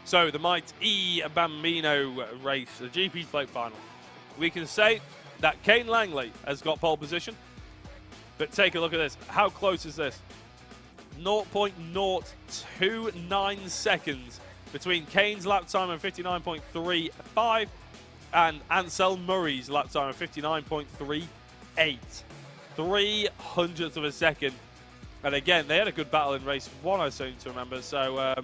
So the Might E Bambino race, the GP plate final. We can say that Kane Langley has got pole position, but take a look at this. How close is this? 0.029 seconds between Kane's lap time of 59.35 and Ansel Murray's lap time of 59.38. 0.03 of a second. And again, they had a good battle in race 1, I seem to remember. So,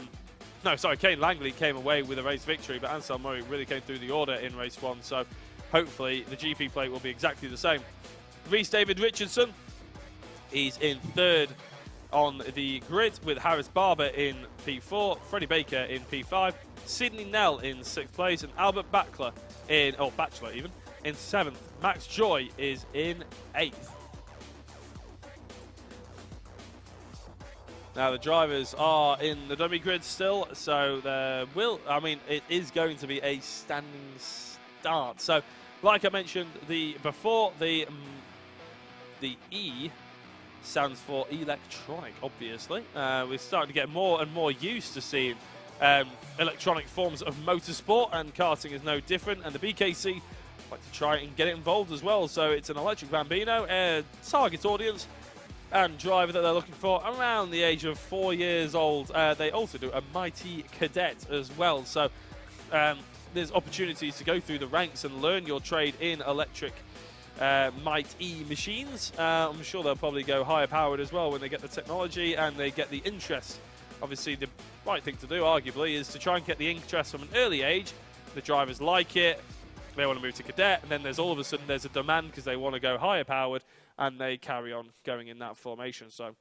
no, sorry, Kane Langley came away with a race victory, but Ansel Murray really came through the order in race 1. So hopefully the GP plate will be exactly the same. Rhys David Richardson, he's in 3rd on the grid with Harris Barber in P4, Freddie Baker in P5, Sidney Nell in 6th place, and Albert Bachler in, or Bachelor even, in 7th. Max Joy is in 8th. Now the drivers are in the dummy grid still, so there will, I mean, it is going to be a standing start. So, like I mentioned, before the E stands for electronic, obviously. We're starting to get more and more used to seeing electronic forms of motorsport, and karting is no different. And the BKC like to try and get it involved as well. So it's an electric Bambino, target audience and driver that they're looking for around the age of 4 years old. They also do a Mighty Cadet as well. So there's opportunities to go through the ranks and learn your trade in electric Might E machines. I'm sure they'll probably go higher powered as well when they get the technology and they get the interest. Obviously, the right thing to do, arguably, is to try and get the interest from an early age. The drivers like it, they want to move to cadet, and then there's all of a sudden there's a demand because they want to go higher powered, and they carry on going in that formation. So,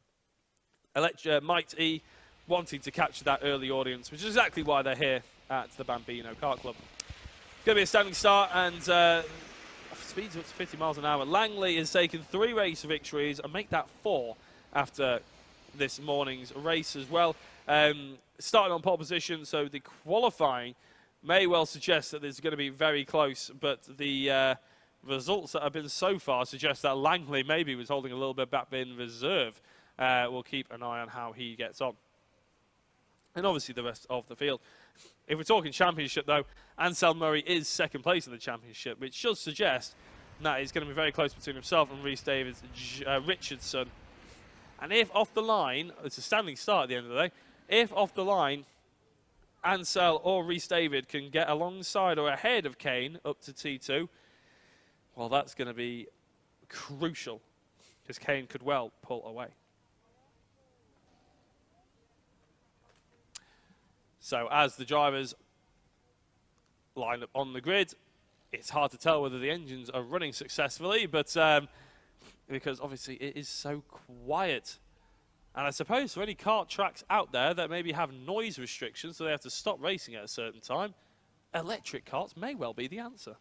Might E wanting to capture that early audience, which is exactly why they're here at the Bambino Kart Club. It's going to be a standing start, and speeds up to 50 miles an hour. Langley has taken 3 race victories and make that 4 after this morning's race as well. Starting on pole position, so the qualifying may well suggest that this is going to be very close, but the results that have been so far suggest that Langley maybe was holding a little bit back in reserve. We'll keep an eye on how he gets on. And obviously the rest of the field. If we're talking championship, though, Ansel Murray is 2nd place in the championship, which should suggest that it's going to be very close between himself and Rhys David Richardson. And if off the line, it's a standing start at the end of the day, if off the line Ansel or Rhys David can get alongside or ahead of Kane up to T2, well, that's going to be crucial, because Kane could well pull away. So as the drivers line up on the grid, it's hard to tell whether the engines are running successfully, but because obviously it is so quiet. And I suppose for any kart tracks out there that maybe have noise restrictions, so they have to stop racing at a certain time, electric karts may well be the answer.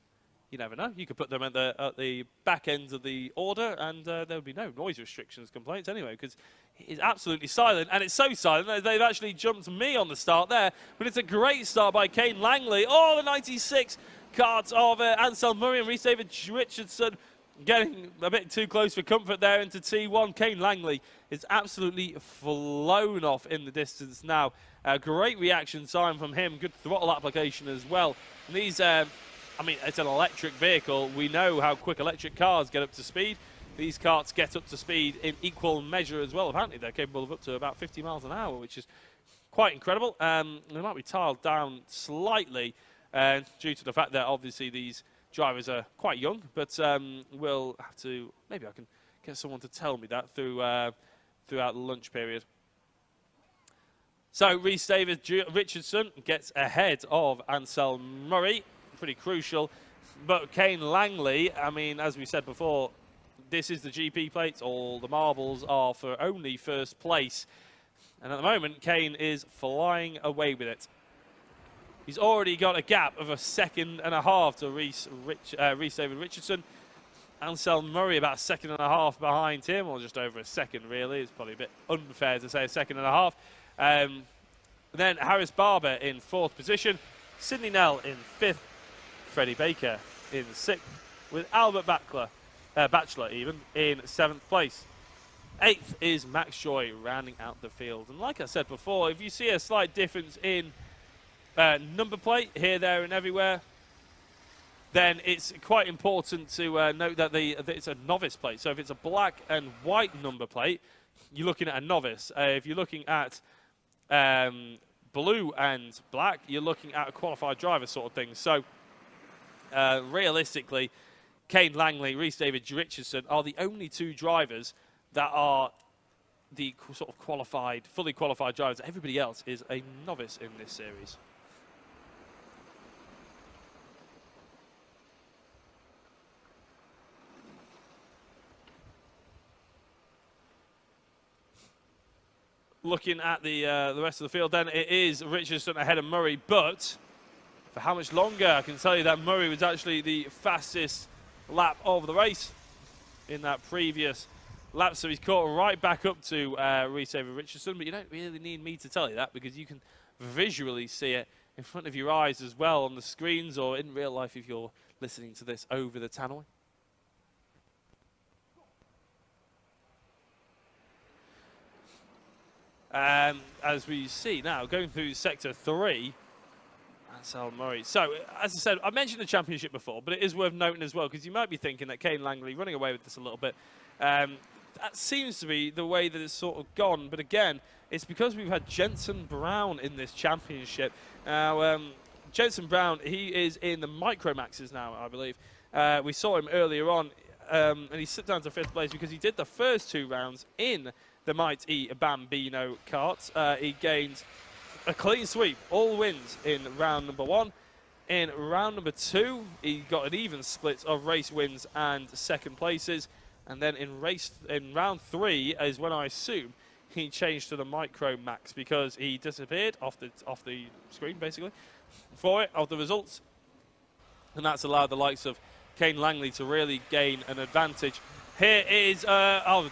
You never know. You could put them at the back end of the order, and there would be no noise restrictions complaints anyway, because it's absolutely silent. And it's so silent that they've actually jumped me on the start there. But it's a great start by Kane Langley. Oh, the 96 kart of Ansel Murray and Rhys David Richardson getting a bit too close for comfort there into T1. Kane Langley is absolutely flown off in the distance now. A great reaction time from him. Good throttle application as well. And these... I mean, it's an electric vehicle. We know how quick electric cars get up to speed. These karts get up to speed in equal measure as well. Apparently, they're capable of up to about 50 miles an hour, which is quite incredible. They might be tiled down slightly due to the fact that obviously these drivers are quite young, but we'll have to, maybe I can get someone to tell me that throughout the lunch period. So Rhys David Richardson gets ahead of Ansel Murray. Pretty crucial. But Kane Langley, I mean, as we said before, this is the GP plate. All the marbles are for only 1st place. And at the moment, Kane is flying away with it. He's already got a gap of 1.5 seconds to Rhys David Richardson. Ansel Murray about 1.5 seconds behind him, or just over 1 second, really. It's probably a bit unfair to say 1.5 seconds. Then Harris Barber in 4th position. Sidney Nell in 5th. Freddie Baker in 6th, with Albert Bachelor even in 7th place. 8th is Max Joy rounding out the field. And like I said before, if you see a slight difference in number plate here, there, and everywhere, then it's quite important to note that it's a novice plate. So if it's a black and white number plate, you're looking at a novice. If you're looking at blue and black, you're looking at a qualified driver sort of thing. So realistically, Kane Langley, Rhys David Richardson are the only two drivers that are the sort of qualified, fully qualified drivers. Everybody else is a novice in this series. Looking at the rest of the field, then it is Richardson ahead of Murray, but for how much longer? I can tell you that Murray was actually the fastest lap of the race in that previous lap, so he's caught right back up to Rhys David Richardson, but you don't really need me to tell you that because you can visually see it in front of your eyes as well on the screens or in real life if you're listening to this over the tannoy. As we see now, going through Sector 3, Ansel Murray. So, as I said, I mentioned the championship before, but it is worth noting as well, because you might be thinking that Kane Langley running away with this a little bit. That seems to be the way that it's sort of gone, but again, it's because we've had Jensen Brown in this championship. Now, Jensen Brown, he is in the Micro Maxes now, I believe. We saw him earlier on, and he slipped down to 5th place because he did the first 2 rounds in the mighty Bambino Kart. He gained a clean sweep, all wins in round number 1. In round number 2, he got an even split of race wins and second places. And then in round 3 is when I assume he changed to the Micro Max because he disappeared off the screen basically for it, of the results. And that's allowed the likes of Kane Langley to really gain an advantage. Here is,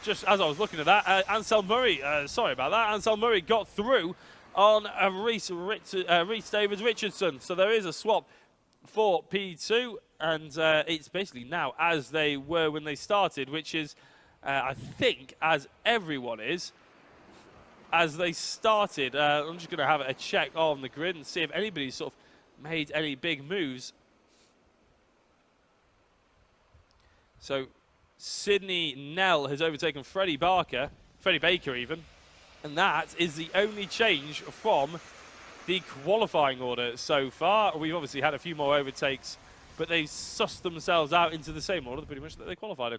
just as I was looking at that, Ansel Murray, sorry about that, Ansel Murray got through on Rhys David Richardson. So there is a swap for P2, and it's basically now as they were when they started, which is, I think, as everyone is, as they started. I'm just going to have a check on the grid and see if anybody's sort of made any big moves. So Sydney Nell has overtaken Freddie Baker even, and that is the only change from the qualifying order so far. We've obviously had a few more overtakes, but they've sussed themselves out into the same order pretty much that they qualified in.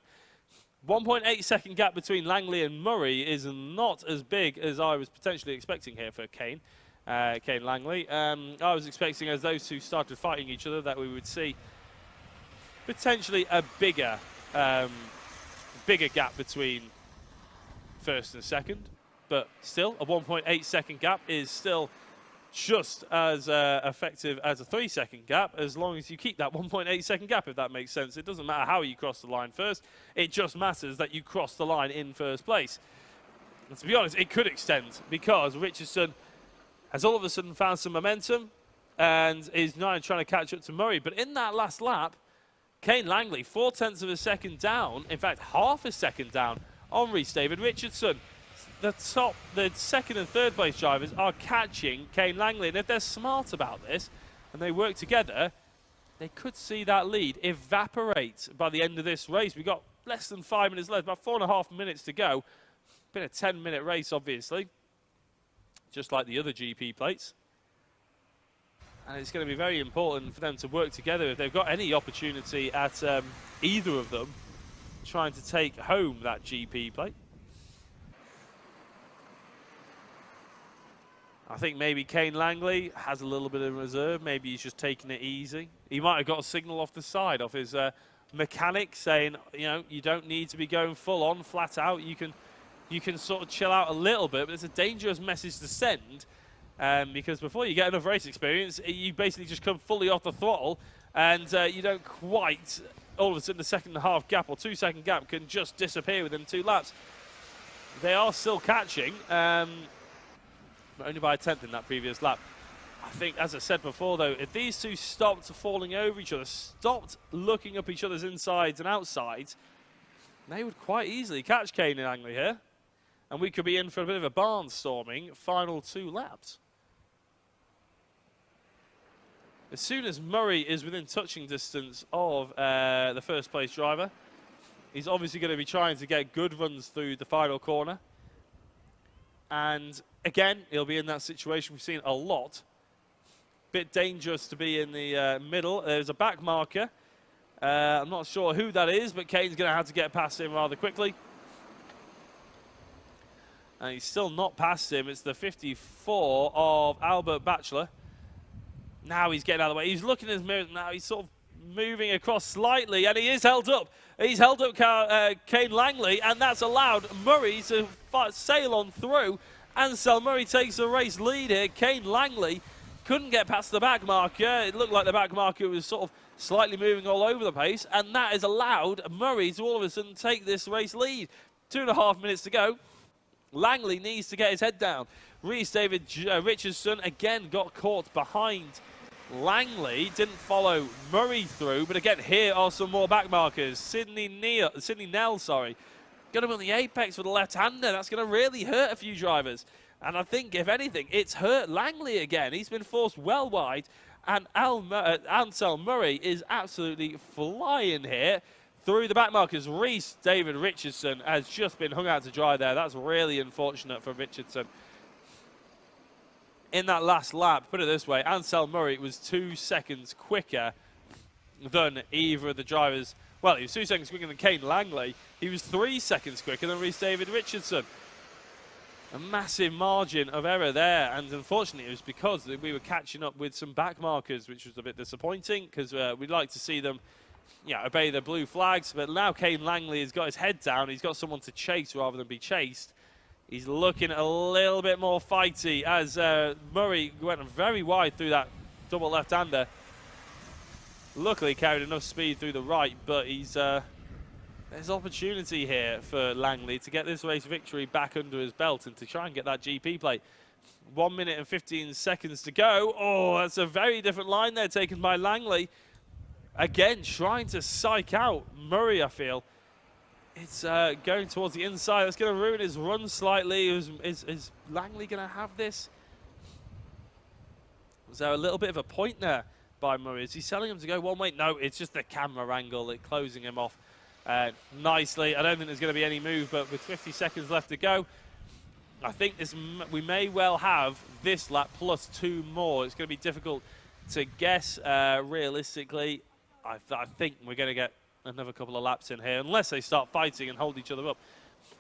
1.8 second gap between Langley and Murray is not as big as I was potentially expecting here for Kane Langley. I was expecting as those two started fighting each other that we would see potentially a bigger gap between first and second, but still a 1.8 second gap is still just as effective as a 3 second gap, as long as you keep that 1.8 second gap, if that makes sense. It doesn't matter how you cross the line first, it just matters that you cross the line in first place. And to be honest, it could extend because Richardson has all of a sudden found some momentum and is now trying to catch up to Murray. But in that last lap, Kane Langley, 0.4 of a second down, in fact, half a second down on Rhys David Richardson. The second and third place drivers are catching Kane Langley. And if they're smart about this and they work together, they could see that lead evaporate by the end of this race. We've got less than 5 minutes left, about 4.5 minutes to go. Been a 10-minute race, obviously, just like the other GP plates. And it's going to be very important for them to work together if they've got any opportunity at either of them trying to take home that GP plate. I think maybe Kane Langley has a little bit of reserve. Maybe he's just taking it easy. He might have got a signal off the side of his mechanic saying, you know, you don't need to be going full on, flat out. You can sort of chill out a little bit, but it's a dangerous message to send. Because before you get enough race experience, you basically just come fully off the throttle and you don't quite, all of a sudden the 2.5 gap or 2 second gap can just disappear within 2 laps. They are still catching, but only by a 10th in that previous lap. I think, as I said before though, if these two stopped falling over each other, stopped looking up each other's insides and outsides, they would quite easily catch Kane Langley here. And we could be in for a bit of a barnstorming final 2 laps. As soon as Murray is within touching distance of the first place driver, he's obviously going to be trying to get good runs through the final corner. And again, he'll be in that situation we've seen a lot. Bit dangerous to be in the middle. There's a back marker. I'm not sure who that is, but Kane's going to have to get past him rather quickly. And he's still not past him. It's the 54 of Albert Batchelor. Now he's getting out of the way. He's looking at his mirrors now. He's sort of moving across slightly, and he is held up. He's held up Kane Langley, and that's allowed Murray to sail on through. Ansel Murray takes the race lead here. Kane Langley couldn't get past the back marker. It looked like the back marker was sort of slightly moving all over the place, and that has allowed Murray to all of a sudden take this race lead. 2.5 minutes to go. Langley needs to get his head down. Reese David Richardson again got caught behind Langley, didn't follow Murray through, but again, here are some more back markers. Sidney Nell, got him on the apex with a left-hander. That's going to really hurt a few drivers. And I think, if anything, it's hurt Langley again. He's been forced well wide, and Ansel Murray is absolutely flying here through the back markers. Reese David Richardson has just been hung out to dry there. That's really unfortunate for Richardson. In that last lap, put it this way, Ansel Murray was 2 seconds quicker than either of the drivers. Well, he was 2 seconds quicker than Kane Langley. He was 3 seconds quicker than Reese David Richardson. A massive margin of error there, and unfortunately it was because we were catching up with some back markers, which was a bit disappointing, because we'd like to see them obey the blue flags. But now Kane Langley has got his head down. He's got someone to chase rather than be chased. He's looking a little bit more fighty as Murray went very wide through that double left-hander. Luckily carried enough speed through the right, but there's opportunity here for Langley to get this race victory back under his belt and to try and get that GP plate. 1 minute and 15 seconds to go. Oh, that's a very different line there taken by Langley. Again, trying to psych out Murray, I feel. It's going towards the inside. That's going to ruin his run slightly. Is Langley going to have this? Was there a little bit of a point there by Murray? Is he telling him to go one way? No, it's just the camera angle. It's closing him off nicely. I don't think there's going to be any move, but with 50 seconds left to go, I think we may well have this lap plus 2 more. It's going to be difficult to guess realistically. I think we're going to get another couple of laps in here, unless they start fighting and hold each other up.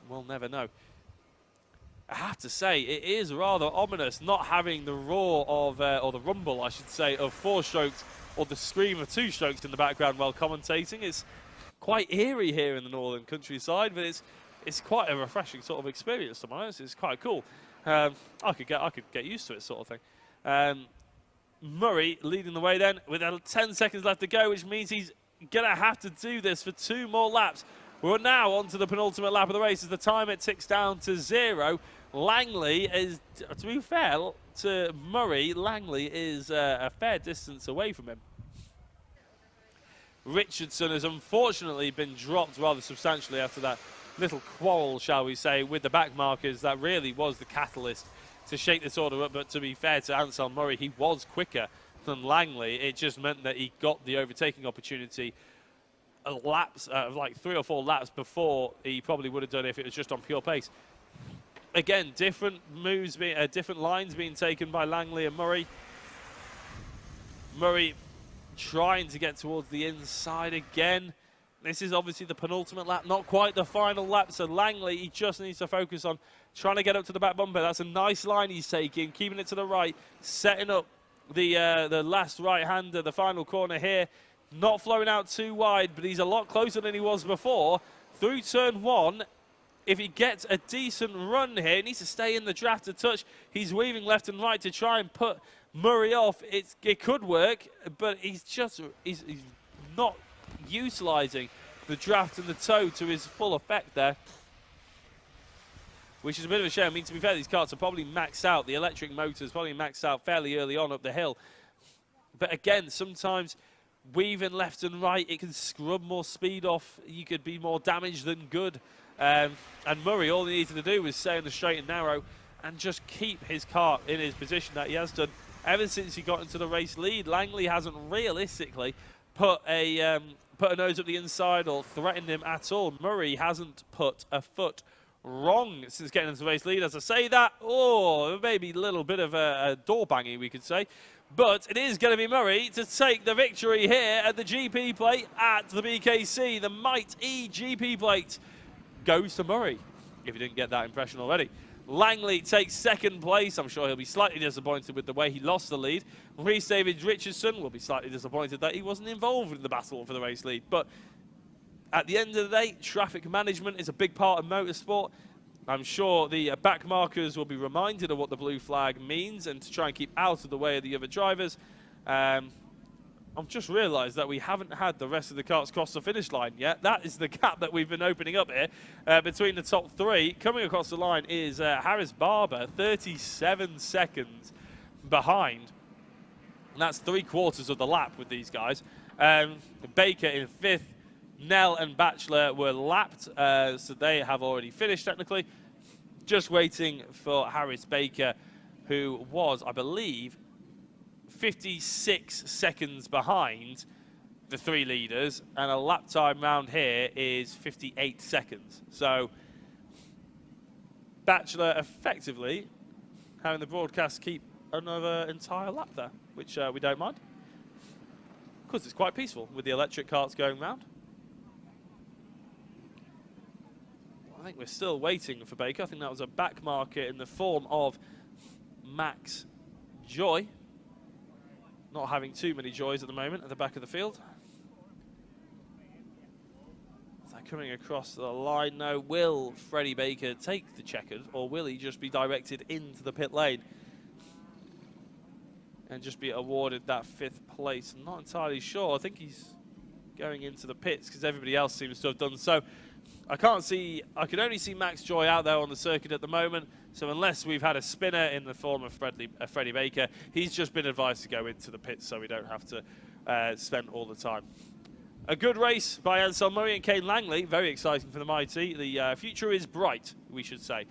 We'll never know. I have to say, it is rather ominous not having the roar of, or the rumble, I should say, of 4 strokes, or the scream of 2 strokes in the background while commentating. It's quite eerie here in the northern countryside, but it's quite a refreshing sort of experience, to be honest. It's quite cool. I could get used to it, sort of thing. Murray leading the way then with 10 seconds left to go, which means he's going to have to do this for 2 more laps. We're now on to the penultimate lap of the race as the time it ticks down to 0. Langley is, to be fair to Murray, Langley is a fair distance away from him. Richardson has unfortunately been dropped rather substantially after that little quarrel, shall we say, with the back markers. That really was the catalyst to shake this order up. But to be fair to Ansel Murray, he was quicker than Langley. It just meant that he got the overtaking opportunity laps, like 3 or 4 laps before he probably would have done if it was just on pure pace. Again, different moves, different lines being taken by Langley and Murray. Murray trying to get towards the inside again. This is obviously the penultimate lap, not quite the final lap, so Langley, he just needs to focus on trying to get up to the back bumper. That's a nice line he's taking, keeping it to the right, setting up the last right-hander, the final corner here. Not flowing out too wide, but he's a lot closer than he was before. Through turn 1, if he gets a decent run here, he needs to stay in the draft a touch. He's weaving left and right to try and put Murray off. It could work, but he's not utilising the draft and the toe to his full effect there, which is a bit of a shame. I mean, to be fair, these carts are probably maxed out. The electric motor's probably maxed out fairly early on up the hill. But again, sometimes weaving left and right, it can scrub more speed off. You could be more damaged than good. And Murray, all he needed to do was stay in the straight and narrow and just keep his car in his position that he has done ever since he got into the race lead, Langley hasn't realistically put a nose up the inside or threatened him at all. Murray hasn't put a foot wrong since getting into the race lead. As I say that, maybe a little bit of a door banging, we could say. But it is going to be Murray to take the victory here at the GP plate at the BKC. The Might E GP plate goes to Murray, if you didn't get that impression already. Langley takes second place. I'm sure he'll be slightly disappointed with the way he lost the lead. Rhys David Richardson will be slightly disappointed that he wasn't involved in the battle for the race lead. But at the end of the day, traffic management is a big part of motorsport. I'm sure the back markers will be reminded of what the blue flag means and to try and keep out of the way of the other drivers. I've just realised that we haven't had the rest of the karts cross the finish line yet. That is the gap that we've been opening up here between the top three. Coming across the line is Harris Barber, 37 seconds behind. And that's 3/4 of the lap with these guys. Baker in 5th. Nell and Batchelor were lapped, so they have already finished technically. Just waiting for Harris Baker, who was, I believe, 56 seconds behind the 3 leaders, and a lap time round here is 58 seconds. So Batchelor effectively having the broadcast keep another entire lap there, which we don't mind, because it's quite peaceful with the electric carts going round. I think we're still waiting for Baker. I think that was a back marker in the form of Max Joy. Not having too many joys at the moment at the back of the field. So coming across the line now, will Freddie Baker take the checkered, or will he just be directed into the pit lane and just be awarded that 5th place? I'm not entirely sure. I think he's going into the pits because everybody else seems to have done so. I can only see Max Joy out there on the circuit at the moment, so unless we've had a spinner in the form of Freddie Baker, he's just been advised to go into the pits so we don't have to spend all the time. A good race by Ansel Murray and Kane Langley, very exciting for the Mighty. The future is bright, we should say.